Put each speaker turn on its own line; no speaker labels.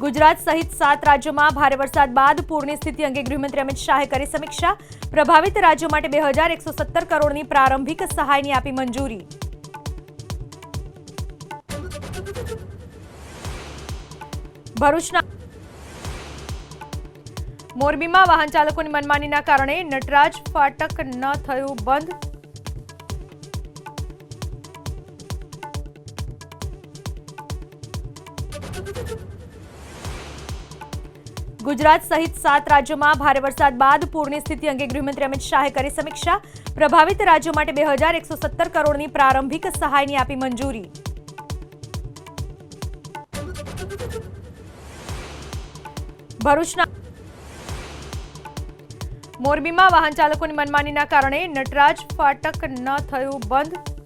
ગુજરાત સહિત 7 રાજ્યોમાં ભારે વરસાદ બાદ પૂરની સ્થિતિ અંગે ગૃહમંત્રી અમિત શાહે કરી સમીક્ષા। પ્રભાવિત રાજ્યો માટે 2117 કરોડની પ્રારંભિક સહાયની આપી મંજૂરી। ભરૂચના મોરબીમાં વાહન ચાલકોની મનમાનીના કારણે નટરાજ ફાટક ન થયું બંધ। ગુજરાત સહિત 7 રાજ્યોમાં ભારે વરસાદ બાદ પૂરની સ્થિતિ અંગે ગૃહમંત્રી અમિત શાહે કરી સમીક્ષા। પ્રભાવિત રાજ્યો માટે 2117 કરોડની પ્રારંભિક સહાયની આપી મંજૂરી। ભરૂચના મોરબીમાં વાહન ચાલકોની મનમાનીના કારણે નટરાજ ફાટક ન થયું બંધ।